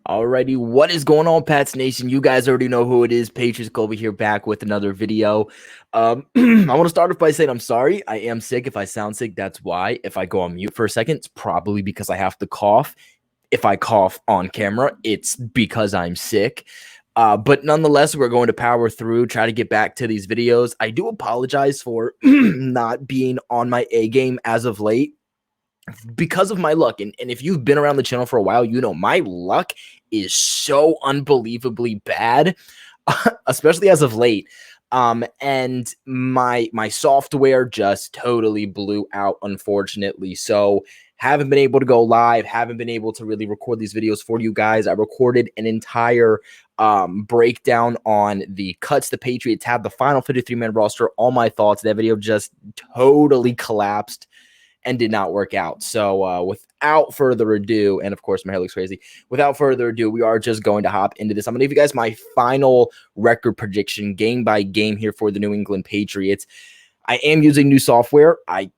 Alrighty, what is going on, Pats Nation? You guys already know who it is. Patriot Schedule here, back with another video. I want to start off by saying I'm sorry. I am sick. If I sound sick, that's why. If I go on mute for a second, it's probably because I have to cough. If I cough on camera, it's because I'm sick. But nonetheless, we're going to power through, try to get back to these videos. I do apologize for not being on my A game as of late, because of my luck. And if you've been around the channel for a while, you know my luck is so unbelievably bad, especially as of late. And my software just totally blew out, unfortunately. So haven't been able to go live, haven't been able to really record these videos for you guys. I recorded an entire breakdown on the cuts the Patriots had, the final 53-man roster, all my thoughts. That video just totally collapsed and did not work out. So without further ado, and of course my hair looks crazy, without further ado, we are just going to hop into this. I'm going to give you guys my final record prediction game by game here for the New England Patriots. I am using new software. I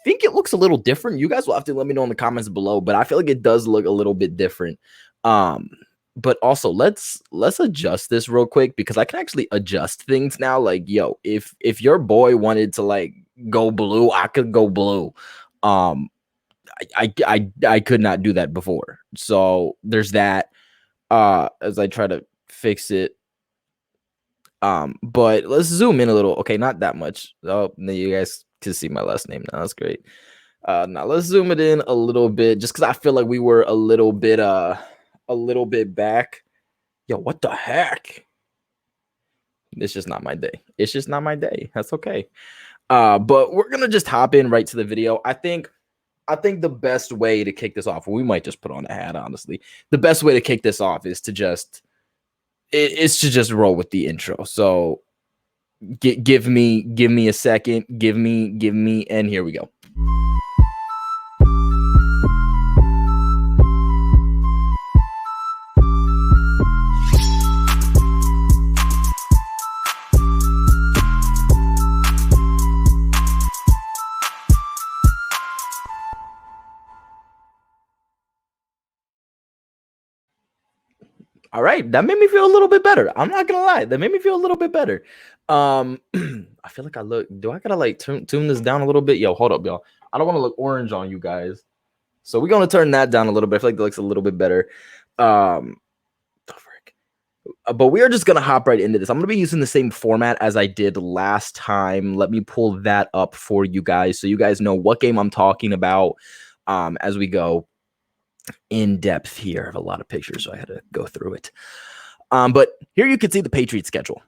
think it looks a little different. You guys will have to let me know in the comments below, but I feel like it does look a little bit different. But also let's adjust this real quick, because I can actually adjust things now. Like, yo, if your boy wanted to like go blue, I could go blue. I could not do that before. So there's that. As I try to fix it. But let's zoom in a little. Okay, not that much. Oh, you guys can see my last name now. That's great. Now let's zoom it in a little bit, just because I feel like we were a little bit back. Yo, what the heck? It's just not my day. It's just not my day. That's okay. But we're gonna just hop in right to the video. I think the best way to kick this off, we might just put on a hat, honestly. The best way to kick this off is to just roll with the intro. So give me a second, give me, and here we go. All right, that made me feel a little bit better. I'm not gonna lie, that made me feel a little bit better. I feel like do I gotta like tune this down a little bit? Yo, hold up, y'all. I don't want to look orange on you guys, so we're gonna turn that down a little bit. I feel like that looks a little bit better. But we are just gonna hop right into this. I'm gonna be using the same format as I did last time. Let me pull that up for you guys, so you guys know what game I'm talking about as we go in depth here. I have a lot of pictures, so I had to go through it. But here you can see the Patriot schedule.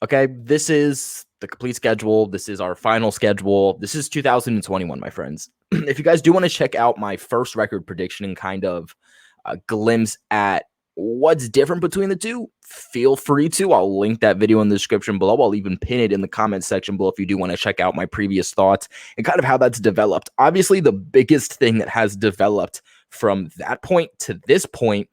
Okay, this is the complete schedule. This is our final schedule. This is 2021, my friends. If you guys do want to check out my first record prediction and kind of a glimpse at what's different between the two, feel free to. I'll link that video in the description below. I'll even pin it in the comments section below if you do want to check out my previous thoughts and kind of how that's developed. Obviously, the biggest thing that has developed from that point to this point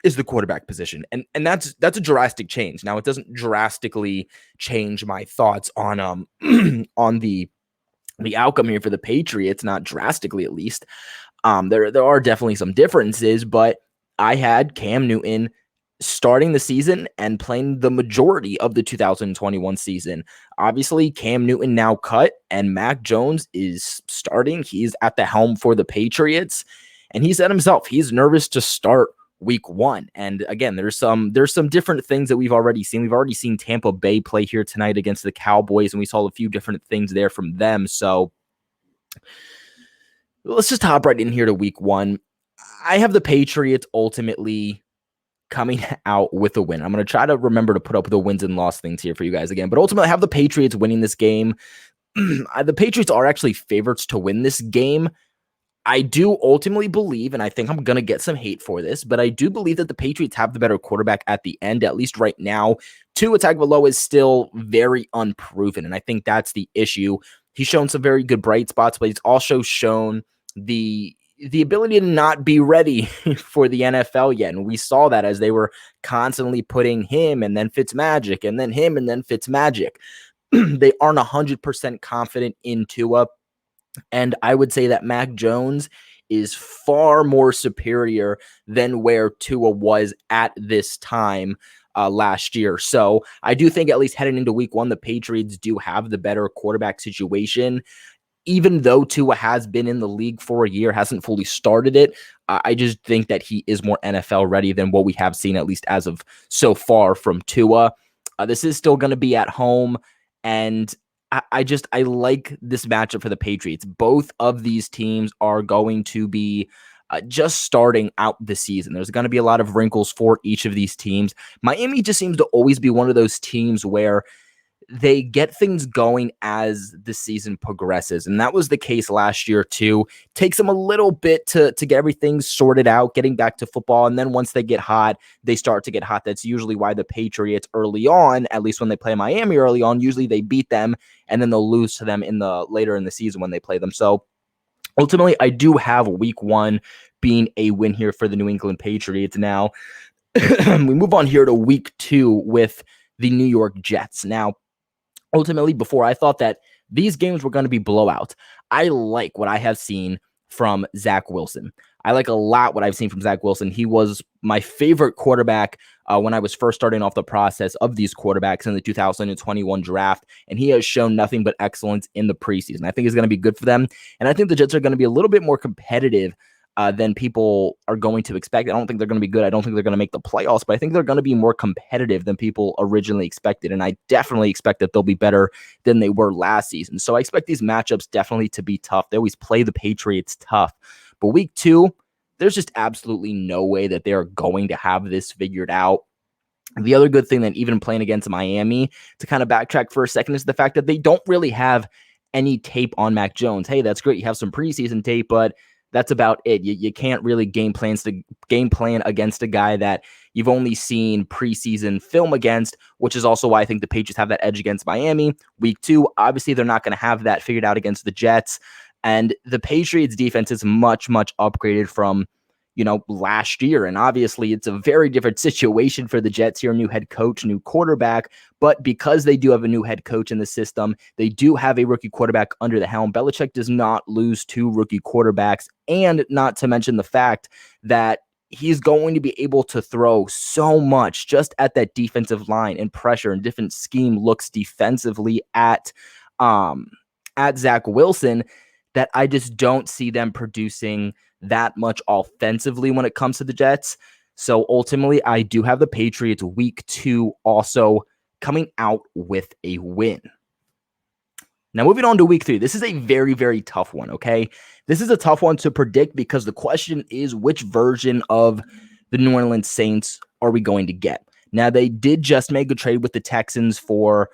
is the quarterback position. And that's a drastic change. Now, it doesn't drastically change my thoughts on on the outcome here for the Patriots, not drastically at least. There are definitely some differences, but I had Cam Newton starting the season and playing the majority of the 2021 season. Obviously, Cam Newton now cut and Mac Jones is starting. He's at the helm for the Patriots. And he said himself, he's nervous to start week one. And again, there's some different things that we've already seen. We've already seen Tampa Bay play here tonight against the Cowboys, and we saw a few different things there from them. So let's just hop right in here to week one. I have the Patriots ultimately coming out with a win. I'm going to try to remember to put up the wins and loss things here for you guys again. But ultimately, I have the Patriots winning this game. The Patriots are actually favorites to win this game. I do ultimately believe, and I think I'm going to get some hate for this, but I do believe that the Patriots have the better quarterback at the end, at least right now. Tua Tagovailoa is still very unproven, and I think that's the issue. He's shown some very good bright spots, but he's also shown the ability to not be ready for the NFL yet, and we saw that as they were constantly putting him and then Fitzmagic and then him and then Fitzmagic. They aren't 100% confident in Tua. And I would say that Mac Jones is far more superior than where Tua was at this time last year. So I do think at least heading into week one, the Patriots do have the better quarterback situation. Even though Tua has been in the league for a year, hasn't fully started it, I just think that he is more NFL ready than what we have seen, at least as of so far, from Tua. This is still going to be at home, and I like this matchup for the Patriots. Both of these teams are going to be just starting out the season. There's going to be a lot of wrinkles for each of these teams. Miami just seems to always be one of those teams where they get things going as the season progresses. And that was the case last year too. Takes them a little bit to get everything sorted out, getting back to football. And then once they get hot, they start to get hot. That's usually why the Patriots early on, at least when they play Miami early on, usually they beat them and then they'll lose to them later in the season when they play them. So ultimately, I do have week one being a win here for the New England Patriots. Now, we move on here to week two with the New York Jets. Now, ultimately, before I thought that these games were going to be blowouts, I like what I have seen from Zach Wilson. I like a lot what I've seen from Zach Wilson. He was my favorite quarterback when I was first starting off the process of these quarterbacks in the 2021 draft, and he has shown nothing but excellence in the preseason. I think it's going to be good for them, and I think the Jets are going to be a little bit more competitive than people are going to expect. I don't think they're going to be good. I don't think they're going to make the playoffs, but I think they're going to be more competitive than people originally expected. And I definitely expect that they'll be better than they were last season. So I expect these matchups definitely to be tough. They always play the Patriots tough. But week two, there's just absolutely no way that they're going to have this figured out. The other good thing that even playing against Miami, to kind of backtrack for a second, is the fact that they don't really have any tape on Mac Jones. Hey, that's great. You have some preseason tape, but that's about it. You can't really game plan against a guy that you've only seen preseason film against, which is also why I think the Patriots have that edge against Miami. Week two, obviously, they're not going to have that figured out against the Jets. And the Patriots defense is much, much upgraded from, last year. And obviously, it's a very different situation for the Jets here. New head coach, new quarterback. But because they do have a new head coach in the system, they do have a rookie quarterback under the helm. Belichick does not lose two rookie quarterbacks. And not to mention the fact that he's going to be able to throw so much just at that defensive line and pressure and different scheme looks defensively at Zach Wilson that I just don't see them producing that much offensively when it comes to the Jets. So ultimately, I do have the Patriots week two also coming out with a win. Now, moving on to week three. This is a very, very tough one, okay? This is a tough one to predict because the question is, which version of the New Orleans Saints are we going to get? Now, they did just make a trade with the Texans for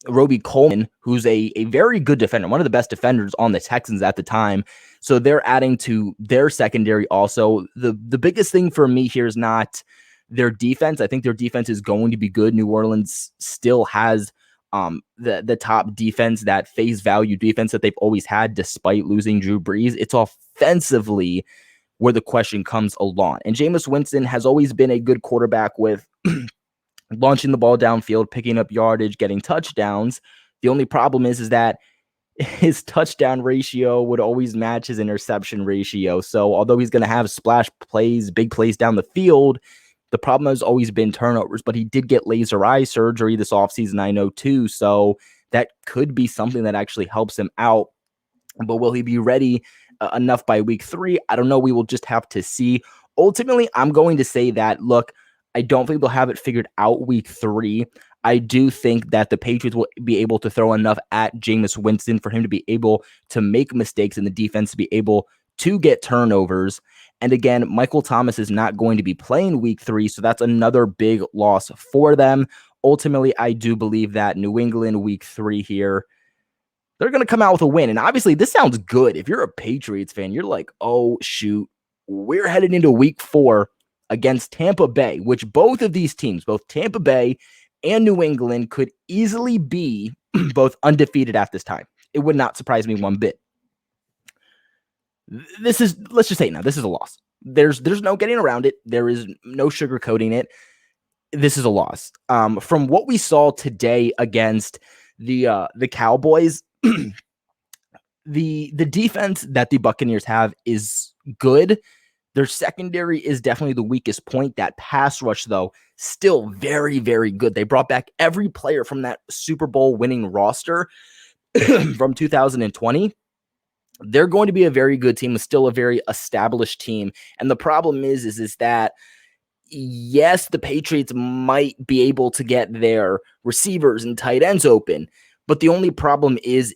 Roby Coleman, who's a very good defender, one of the best defenders on the Texans at the time. So they're adding to their secondary also. The biggest thing for me here is not their defense. I think their defense is going to be good. New Orleans still has the top defense, that face value defense that they've always had despite losing Drew Brees. It's offensively where the question comes along. And Jameis Winston has always been a good quarterback with launching the ball downfield, picking up yardage, getting touchdowns. The only problem is that his touchdown ratio would always match his interception ratio. So although he's going to have splash plays, big plays down the field, the problem has always been turnovers. But he did get laser eye surgery this offseason, I know too. So that could be something that actually helps him out. But will he be ready enough by week three? I don't know. We will just have to see. Ultimately, I'm going to say that, look, I don't think they'll have it figured out week three. I do think that the Patriots will be able to throw enough at Jameis Winston for him to be able to make mistakes and the defense to be able to get turnovers. And again, Michael Thomas is not going to be playing week three, so that's another big loss for them. Ultimately, I do believe that New England week three here, they're going to come out with a win. And obviously, this sounds good. If you're a Patriots fan, you're like, oh, shoot, we're headed into week four against Tampa Bay, which both of these teams, both Tampa Bay and New England, could easily be both undefeated at this time. It would not surprise me one bit. Let's just say now, this is a loss. There's no getting around it. There is no sugarcoating it. This is a loss. From what we saw today against the Cowboys, the defense that the Buccaneers have is good. Their secondary is definitely the weakest point. That pass rush, though, still very, very good. They brought back every player from that Super Bowl winning roster from 2020. They're going to be a very good team, still a very established team. And the problem is that yes, the Patriots might be able to get their receivers and tight ends open, but the only problem is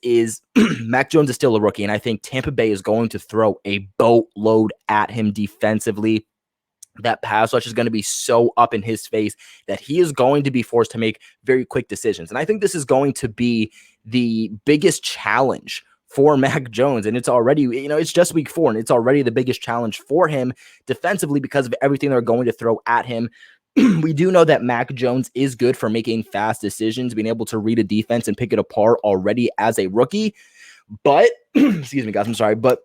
Mac Jones is still a rookie, and I think Tampa Bay is going to throw a boatload at him defensively. That pass rush is going to be so up in his face that he is going to be forced to make very quick decisions. And I think this is going to be the biggest challenge for Mac Jones. And it's already, it's just week 4, and it's already the biggest challenge for him defensively because of everything they're going to throw at him. We do know that Mac Jones is good for making fast decisions, being able to read a defense and pick it apart already as a rookie. But, excuse me, guys, I'm sorry, but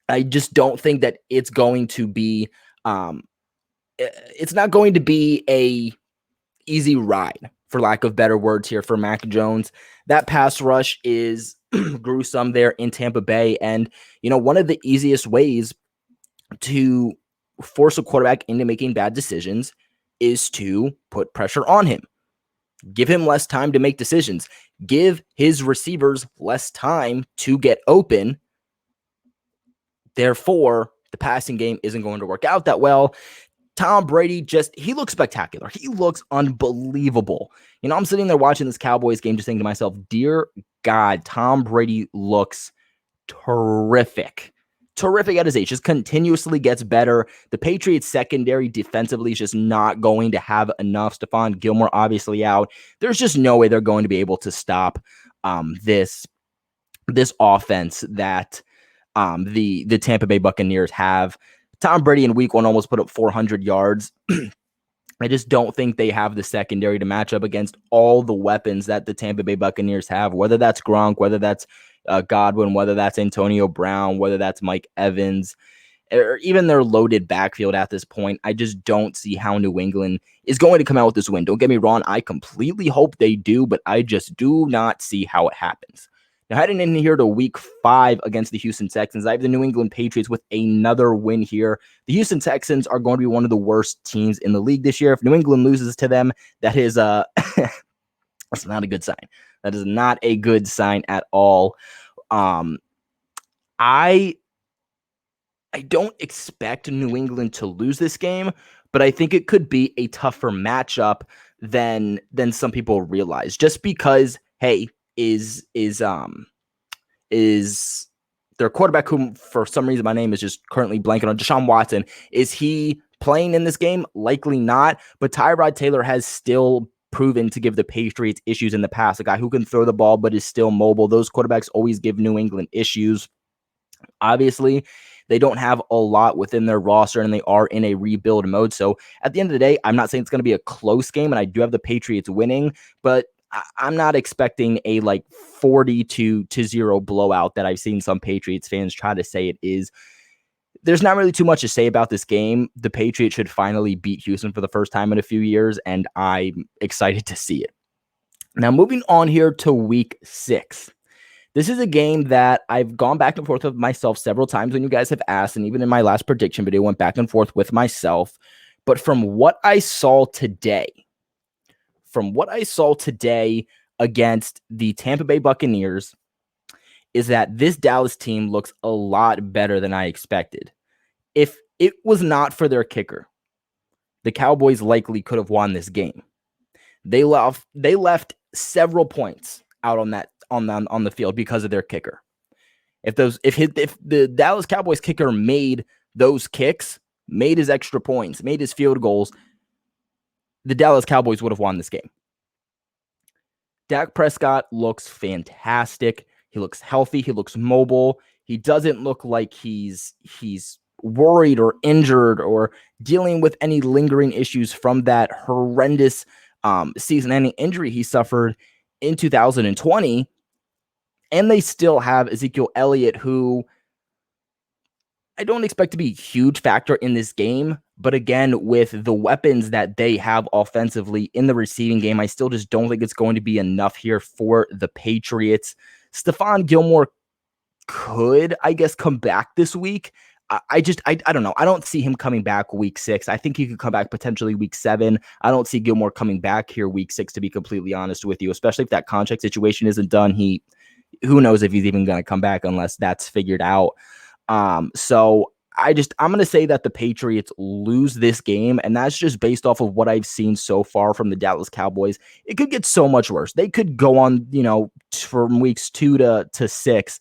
I just don't think that it's going to be, it's not going to be a easy ride, for lack of better words here, for Mac Jones. That pass rush is gruesome there in Tampa Bay. And, one of the easiest ways to force a quarterback into making bad decisions is to put pressure on him. Give him less time to make decisions. Give his receivers less time to get open. Therefore, the passing game isn't going to work out that well. Tom Brady he looks spectacular. He looks unbelievable. I'm sitting there watching this Cowboys game just thinking to myself, dear God, Tom Brady looks terrific. Terrific at his age, just continuously gets better. The Patriots secondary defensively is just not going to have enough. Stephon Gilmore obviously out. There's just no way they're going to be able to stop this offense that the Tampa Bay Buccaneers have. Tom Brady in week 1 almost put up 400 yards. I just don't think they have the secondary to match up against all the weapons that the Tampa Bay Buccaneers have, whether that's Gronk, whether that's Godwin, whether that's Antonio Brown, whether that's Mike Evans, or even their loaded backfield at this point. I just don't see how New England is going to come out with this win. Don't get me wrong. I completely hope they do, but I just do not see how it happens. Now, heading in here to week 5 against the Houston Texans, I have the New England Patriots with another win here. The Houston Texans are going to be one of the worst teams in the league this year. If New England loses to them, that is that's not a good sign. That is not a good sign at all. I don't expect New England to lose this game, but I think it could be a tougher matchup than some people realize. Just because, hey, is their quarterback, who for some reason my name is just currently blanking on, Deshaun Watson, is he playing in this game? Likely not, but Tyrod Taylor has still proven to give the Patriots issues in the past. A guy who can throw the ball but is still mobile. Those quarterbacks always give New England issues. Obviously, they don't have a lot within their roster, and they are in a rebuild mode. So at the end of the day, I'm not saying it's going to be a close game, and I do have the Patriots winning, but I'm not expecting a 40-0 blowout that I've seen some Patriots fans try to say it is. There's not really too much to say about this game. The Patriots should finally beat Houston for the first time in a few years, and I'm excited to see it. Now, moving on here to week 6. This is a game that I've gone back and forth with myself several times when you guys have asked, and even in my last prediction video, went back and forth with myself. But from what I saw today against the Tampa Bay Buccaneers, is that this Dallas team looks a lot better than I expected. If it was not for their kicker, the Cowboys likely could have won this game. They left several points out on the field because of their kicker. If the Dallas Cowboys kicker made those kicks, made his extra points, made his field goals, the Dallas Cowboys would have won this game. Dak Prescott looks fantastic. He looks healthy. He looks mobile. He doesn't look like he's worried or injured or dealing with any lingering issues from that horrendous season-ending injury he suffered in 2020. And they still have Ezekiel Elliott, who I don't expect to be a huge factor in this game. But again, with the weapons that they have offensively in the receiving game, I still just don't think it's going to be enough here for the Patriots. Stephon Gilmore could, I guess, come back this week. I don't know. I don't see him coming back week 6. I think he could come back potentially week 7. I don't see Gilmore coming back here week 6, to be completely honest with you, especially if that contract situation isn't done. Who knows if he's even going to come back unless that's figured out. So I'm going to say that the Patriots lose this game, and that's just based off of what I've seen so far from the Dallas Cowboys. It could get so much worse. They could go on, from weeks 2 to 6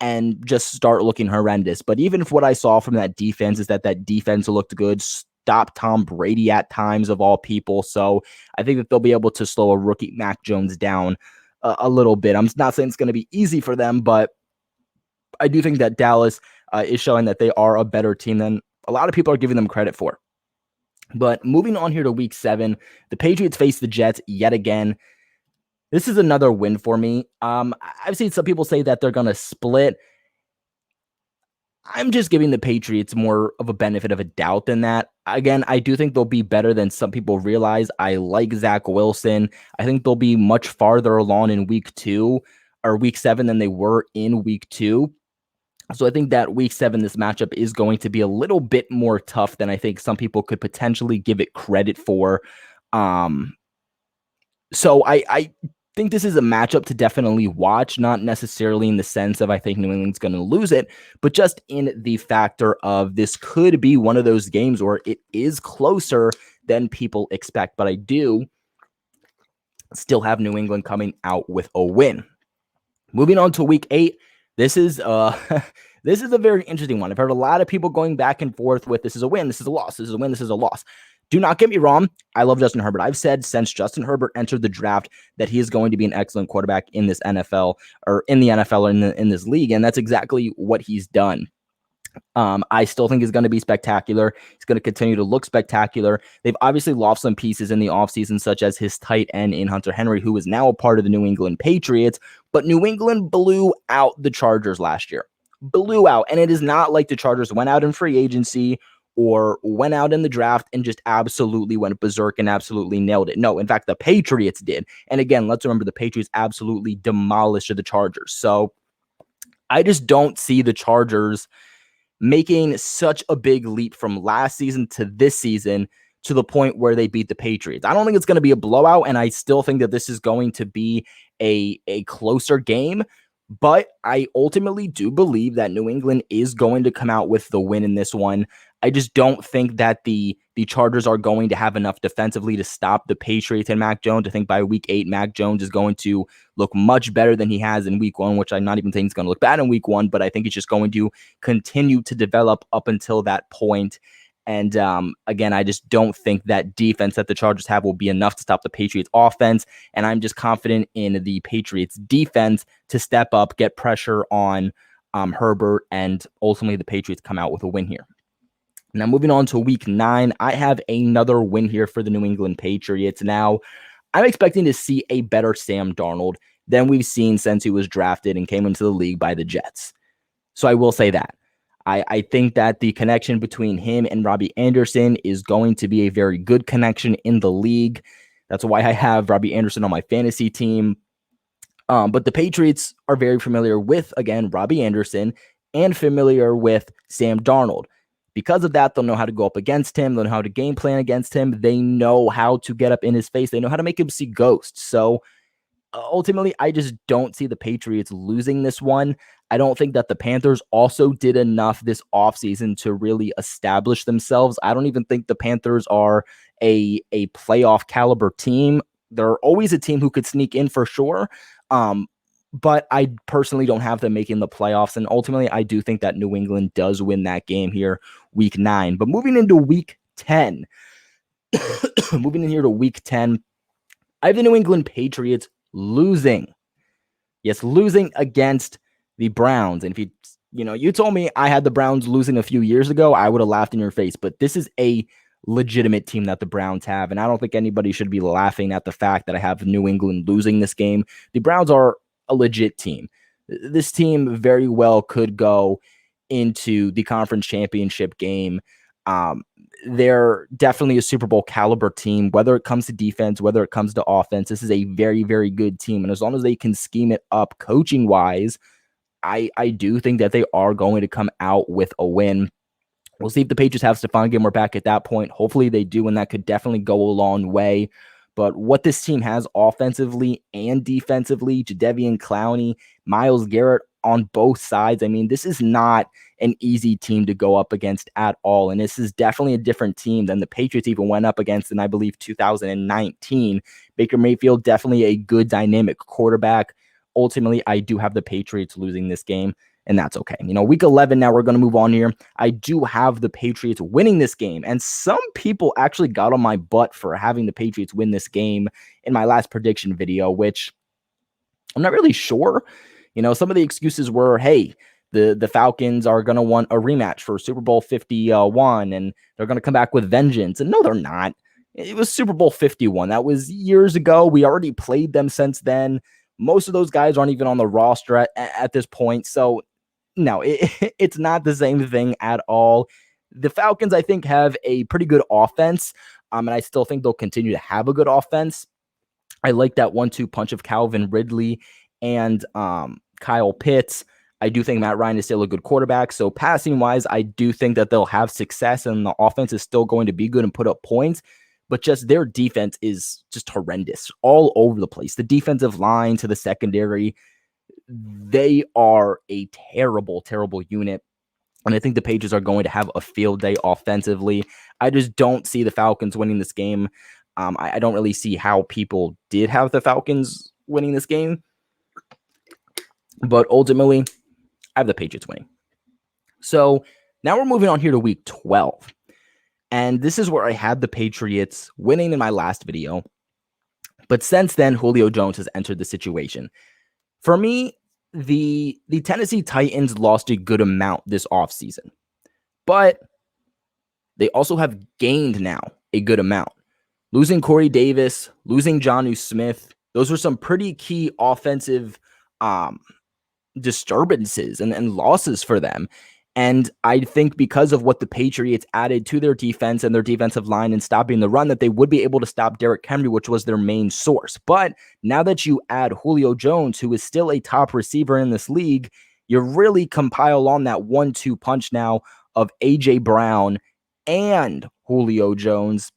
and just start looking horrendous. But even if what I saw from that defense is that defense looked good, stop Tom Brady at times of all people. So I think that they'll be able to slow a rookie Mac Jones down a little bit. I'm not saying it's going to be easy for them, but I do think that Dallas is showing that they are a better team than a lot of people are giving them credit for. But moving on here to week 7, the Patriots face the Jets yet again. This is another win for me. I've seen some people say that they're going to split. I'm just giving the Patriots more of a benefit of a doubt than that. Again, I do think they'll be better than some people realize. I like Zach Wilson. I think they'll be much farther along in week 2 or week 7 than they were in week 2. So I think that week 7, this matchup is going to be a little bit more tough than I think some people could potentially give it credit for. So I think this is a matchup to definitely watch, not necessarily in the sense of I think New England's going to lose it, but just in the factor of this could be one of those games where it is closer than people expect. But I do still have New England coming out with a win. Moving on to week 8, this is this is a very interesting one. I've heard a lot of people going back and forth with this is a win, this is a loss, this is a win, this is a loss. Do not get me wrong. I love Justin Herbert. I've said since Justin Herbert entered the draft that he is going to be an excellent quarterback in this NFL or in the NFL or in this league. And that's exactly what he's done. I still think he's going to be spectacular. He's going to continue to look spectacular. They've obviously lost some pieces in the offseason, such as his tight end in Hunter Henry, who is now a part of the New England Patriots. But New England blew out the Chargers last year. Blew out. And it is not like the Chargers went out in free agency or went out in the draft and just absolutely went berserk and absolutely nailed it. No, in fact, the Patriots did. And again, let's remember the Patriots absolutely demolished the Chargers. So I just don't see the Chargers making such a big leap from last season to this season to the point where they beat the Patriots. I don't think it's going to be a blowout, and I still think that this is going to be a closer game. But I ultimately do believe that New England is going to come out with the win in this one. I just don't think that the Chargers are going to have enough defensively to stop the Patriots and Mac Jones. I think by week 8, Mac Jones is going to look much better than he has in week 1, which I'm not even saying he's going to look bad in week 1, but I think it's just going to continue to develop up until that point. And again, I just don't think that defense that the Chargers have will be enough to stop the Patriots offense. And I'm just confident in the Patriots defense to step up, get pressure on Herbert, and ultimately the Patriots come out with a win here. Now, moving on to week 9, I have another win here for the New England Patriots. Now, I'm expecting to see a better Sam Darnold than we've seen since he was drafted and came into the league by the Jets. So I will say that. I think that the connection between him and Robbie Anderson is going to be a very good connection in the league. That's why I have Robbie Anderson on my fantasy team. But the Patriots are very familiar with, again, Robbie Anderson and familiar with Sam Darnold. Because of that, they'll know how to go up against him. They'll know how to game plan against him. They know how to get up in his face. They know how to make him see ghosts. So ultimately, I just don't see the Patriots losing this one. I don't think that the Panthers also did enough this offseason to really establish themselves. I don't even think the Panthers are a playoff caliber team. They're always a team who could sneak in for sure. But I personally don't have them making the playoffs. And ultimately, I do think that New England does win that game here, week 9. But moving into week 10, moving in here to week 10, I have the New England Patriots losing. Yes, losing against the Browns. And if you told me I had the Browns losing a few years ago, I would have laughed in your face. But this is a legitimate team that the Browns have. And I don't think anybody should be laughing at the fact that I have New England losing this game. The Browns are a legit team. This team very well could go into the conference championship game. They're definitely a Super Bowl caliber team, whether it comes to defense, whether it comes to offense. This is a very, very good team. And as long as they can scheme it up coaching wise, I do think that they are going to come out with a win. We'll see if the Patriots have Stephon Gilmore back at that point. Hopefully they do, and that could definitely go a long way. But what this team has offensively and defensively, Jadeveon Clowney, Myles Garrett on both sides, I mean, this is not an easy team to go up against at all. And this is definitely a different team than the Patriots even went up against in, I believe, 2019. Baker Mayfield, definitely a good dynamic quarterback. Ultimately, I do have the Patriots losing this game, and that's okay. Week 11 now, we're going to move on here. I do have the Patriots winning this game, and some people actually got on my butt for having the Patriots win this game in my last prediction video, which I'm not really sure. Some of the excuses were, hey, the Falcons are going to want a rematch for Super Bowl 51, and they're going to come back with vengeance. And no, they're not. It was Super Bowl 51. That was years ago. We already played them since then. Most of those guys aren't even on the roster at this point. So, no, it's not the same thing at all. The Falcons, I think, have a pretty good offense, and I still think they'll continue to have a good offense. I like that 1-2 punch of Calvin Ridley and Kyle Pitts. I do think Matt Ryan is still a good quarterback. So passing-wise, I do think that they'll have success, and the offense is still going to be good and put up points. But just their defense is just horrendous all over the place. The defensive line to the secondary, they are a terrible, terrible unit. And I think the Patriots are going to have a field day offensively. I just don't see the Falcons winning this game. I don't really see how people did have the Falcons winning this game. But ultimately, I have the Patriots winning. So now we're moving on here to week 12. And this is where I had the Patriots winning in my last video. But since then, Julio Jones has entered the situation. For me, the Tennessee Titans lost a good amount this offseason. But they also have gained now a good amount. Losing Corey Davis, losing Jonnu Smith, those were some pretty key offensive disturbances and losses for them. And I think because of what the Patriots added to their defense and their defensive line and stopping the run, that they would be able to stop Derrick Henry, which was their main source. But now that you add Julio Jones, who is still a top receiver in this league, you really compile on that 1-2 punch now of A.J. Brown and Julio Jones.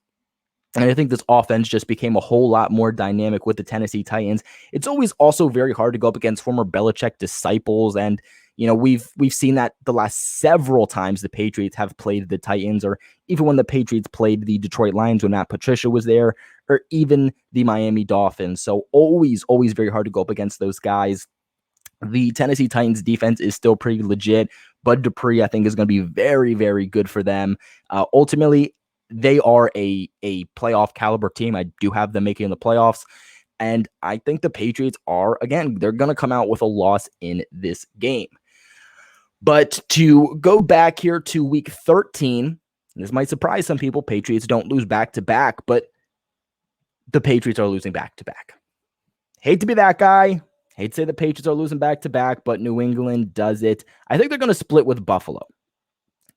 And I think this offense just became a whole lot more dynamic with the Tennessee Titans. It's always also very hard to go up against former Belichick disciples. And, we've seen that the last several times the Patriots have played the Titans, or even when the Patriots played the Detroit Lions when Matt Patricia was there, or even the Miami Dolphins. So always very hard to go up against those guys. The Tennessee Titans defense is still pretty legit. Bud Dupree, I think, is going to be very, very good for them. Ultimately, they are a playoff caliber team. I do have them making the playoffs. And I think the Patriots are, again, they're going to come out with a loss in this game. But to go back here to week 13, this might surprise some people. Patriots don't lose back-to-back, but the Patriots are losing back-to-back. Hate to be that guy. Hate to say the Patriots are losing back-to-back, but New England does it. I think they're going to split with Buffalo.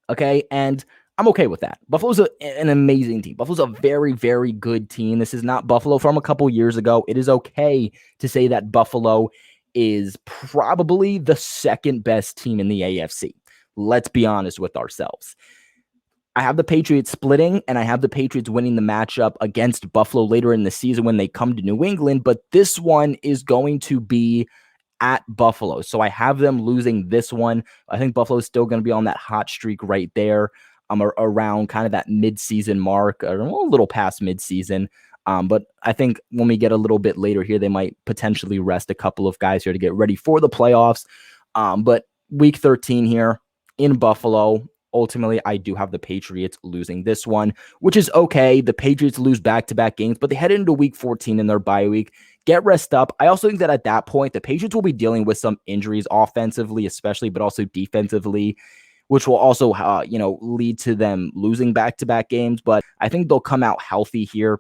Okay, and I'm okay with that. Buffalo's an amazing team. Buffalo's a very, very good team. This is not Buffalo from a couple years ago. It is okay to say that Buffalo is probably the second best team in the AFC. Let's be honest with ourselves. I have the Patriots splitting, and I have the Patriots winning the matchup against Buffalo later in the season when they come to New England, but this one is going to be at Buffalo. So I have them losing this one. I think Buffalo is still going to be on that hot streak right there. Around kind of that mid-season mark, or a little past mid-season. But I think when we get a little bit later here, they might potentially rest a couple of guys here to get ready for the playoffs. But week 13 here in Buffalo, ultimately, I do have the Patriots losing this one, which is okay. The Patriots lose back-to-back games, but they head into week 14 in their bye week. Get rest up. I also think that at that point, the Patriots will be dealing with some injuries offensively, especially, but also defensively, which will also, lead to them losing back-to-back games. But I think they'll come out healthy here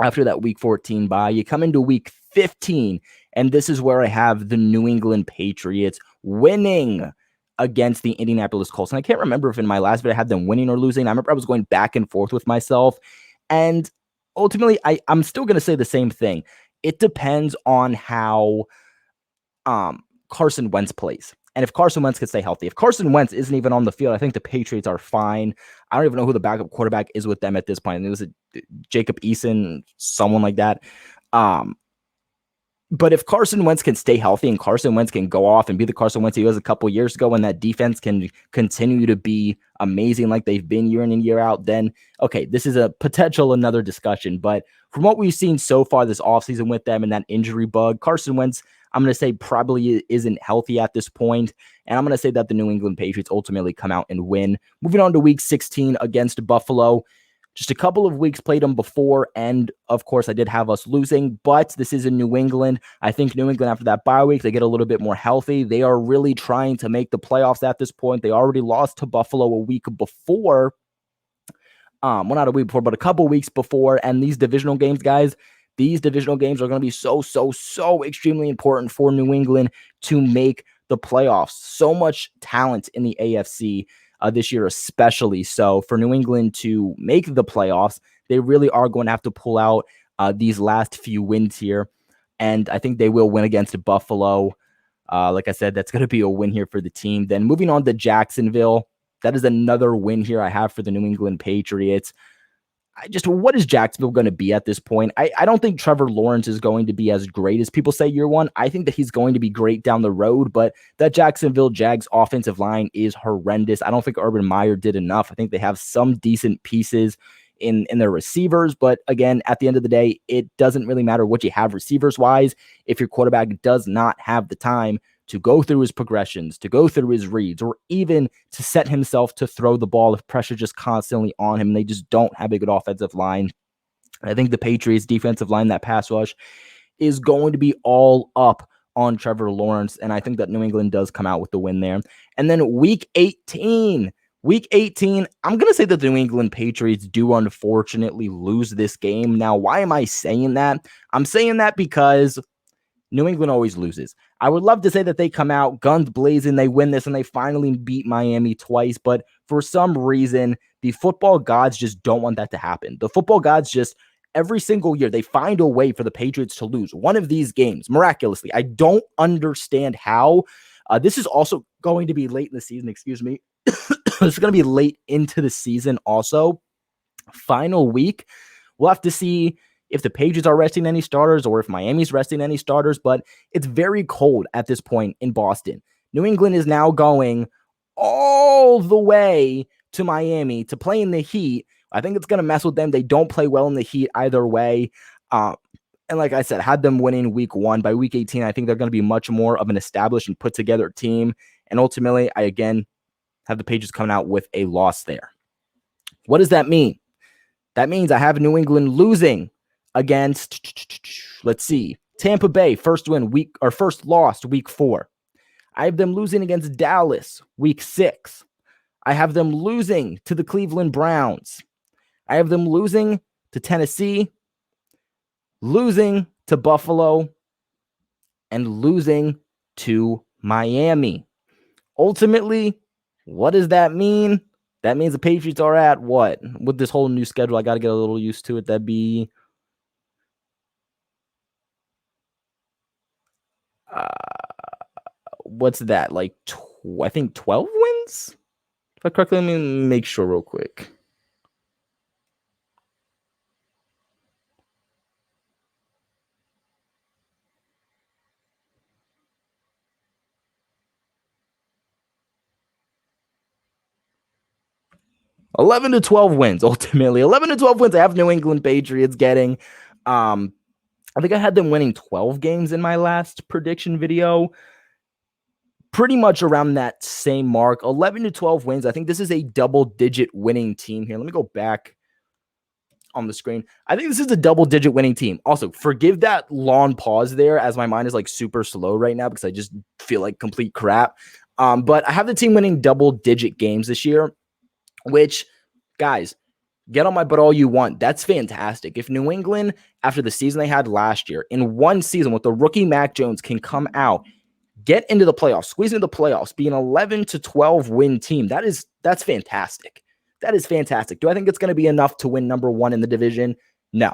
after that week 14 bye. You come into week 15, and this is where I have the New England Patriots winning against the Indianapolis Colts. And I can't remember if in my last video I had them winning or losing. I remember I was going back and forth with myself. And ultimately, I'm still going to say the same thing. It depends on how Carson Wentz plays. And if Carson Wentz can stay healthy, if Carson Wentz isn't even on the field, I think the Patriots are fine. I don't even know who the backup quarterback is with them at this point. It was Jacob Eason, someone like that. But if Carson Wentz can stay healthy and Carson Wentz can go off and be the Carson Wentz he was a couple years ago, and that defense can continue to be amazing like they've been year in and year out, then, okay, this is a potential another discussion. But from what we've seen so far this offseason with them and that injury bug, Carson Wentz, I'm going to say probably isn't healthy at this point. And I'm going to say that the New England Patriots ultimately come out and win. Moving on to week 16 against Buffalo. Just a couple of weeks played them before, and of course, I did have us losing, but this is in New England. I think New England, after that bye week, they get a little bit more healthy. They are really trying to make the playoffs at this point. They already lost to Buffalo a week before. Well, not a week before, but a couple weeks before. And these divisional games, guys, these divisional games are going to be so extremely important for New England to make the playoffs. So much talent in the AFC. This year especially. So for New England to make the playoffs, they really are going to have to pull out these last few wins here. And I think they will win against Buffalo. Like I said, that's going to be a win here for the team. Then moving on to Jacksonville, that is another win here I have for the New England Patriots. What is Jacksonville going to be at this point? I don't think Trevor Lawrence is going to be as great as people say year one. I think that he's going to be great down the road, but that Jacksonville Jags offensive line is horrendous. I don't think Urban Meyer did enough. I think they have some decent pieces in their receivers, but again, at the end of the day, it doesn't really matter what you have receivers-wise if your quarterback does not have the time to go through his progressions, to go through his reads, or even to set himself to throw the ball if pressure just constantly on him. They just don't have a good offensive line. I think the Patriots defensive line, that pass rush, is going to be all up on Trevor Lawrence, and I think that New England does come out with the win there. And then week 18, I'm going to say that the New England Patriots do unfortunately lose this game. Now, why am I saying that? I'm saying that because New England always loses. I would love to say that they come out guns blazing, they win this, and they finally beat Miami twice. But for some reason, the football gods just don't want that to happen. The football gods just, every single year, they find a way for the Patriots to lose one of these games, miraculously. I don't understand how. This is also going to be late in the season, excuse me. This is going to be late into the season also. Final week. We'll have to see if the Patriots are resting any starters or if Miami's resting any starters, but it's very cold at this point in Boston. New England is now going all the way to Miami to play in the heat. I think it's going to mess with them. They don't play well in the heat either way. And like I said, had them winning week 1. By week 18, I think they're going to be much more of an established and put together team. And ultimately, I again have the Patriots coming out with a loss there. What does that mean? That means I have New England losing against, let's see, Tampa Bay, first loss week 4. I have them losing against Dallas week 6. I have them losing to the Cleveland Browns. I have them losing to Tennessee, losing to Buffalo, and losing to Miami. Ultimately, what does that mean? That means the Patriots are at what? With this whole new schedule, I got to get a little used to it. That'd be what's that? Like, I think 12 wins? If I correctly, let me make sure real quick. $11 to 12 wins, ultimately. 11 to 12 wins I have New England Patriots getting. I think I had them winning 12 games in my last prediction video. Pretty much around that same mark. 11 to 12 wins. I think this is a double-digit winning team here. Let me go back on the screen. I think this is a double-digit winning team. Also, forgive that long pause there as my mind is like super slow right now because I just feel like complete crap. But I have the team winning double-digit games this year, which, guys, get on my butt all you want. That's fantastic. If New England, after the season they had last year, in one season with the rookie Mac Jones can come out, get into the playoffs, squeeze into the playoffs, be an 11 to 12 win team, that's fantastic. That is fantastic. Do I think it's going to be enough to win number 1 in the division? No.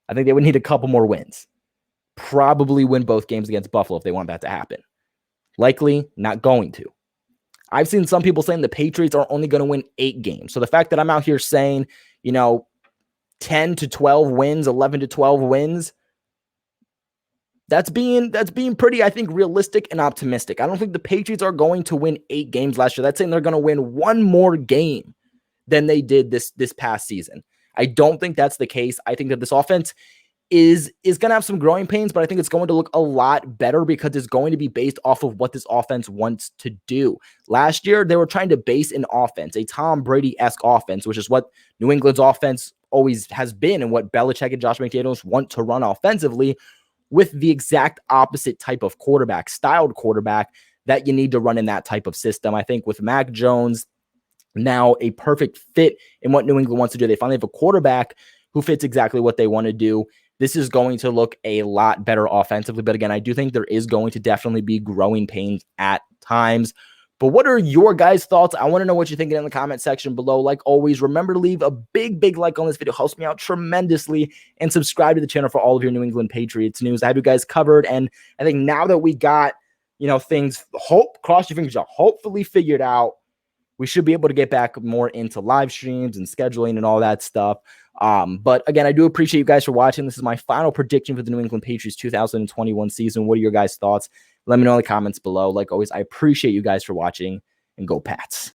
I think they would need a couple more wins. Probably win both games against Buffalo if they want that to happen. Likely not going to. I've seen some people saying the Patriots are only going to win 8 games. So the fact that I'm out here saying, 10 to 12 wins, 11 to 12 wins, that's being pretty, I think, realistic and optimistic. I don't think the Patriots are going to win 8 games last year. That's saying they're going to win 1 more game than they did this past season. I don't think that's the case. I think that this offense is going to have some growing pains, but I think it's going to look a lot better because it's going to be based off of what this offense wants to do. Last year, they were trying to base an offense, a Tom Brady-esque offense, which is what New England's offense always has been and what Belichick and Josh McDaniels want to run offensively, with the exact opposite type of quarterback, styled quarterback that you need to run in that type of system. I think with Mac Jones now a perfect fit in what New England wants to do. They finally have a quarterback who fits exactly what they want to do. This is going to look a lot better offensively. But again, I do think there is going to definitely be growing pains at times. But what are your guys' thoughts? I want to know what you're thinking in the comment section below. Like always, remember to leave a big like on this video. It helps me out tremendously. And subscribe to the channel for all of your New England Patriots news. I have you guys covered. And I think now that we got, things, cross your fingers, hopefully figured out, we should be able to get back more into live streams and scheduling and all that stuff. But again, I do appreciate you guys for watching. This is my final prediction for the New England Patriots 2021 season. What are your guys' thoughts? Let me know in the comments below. Like always, I appreciate you guys for watching, and go Pats.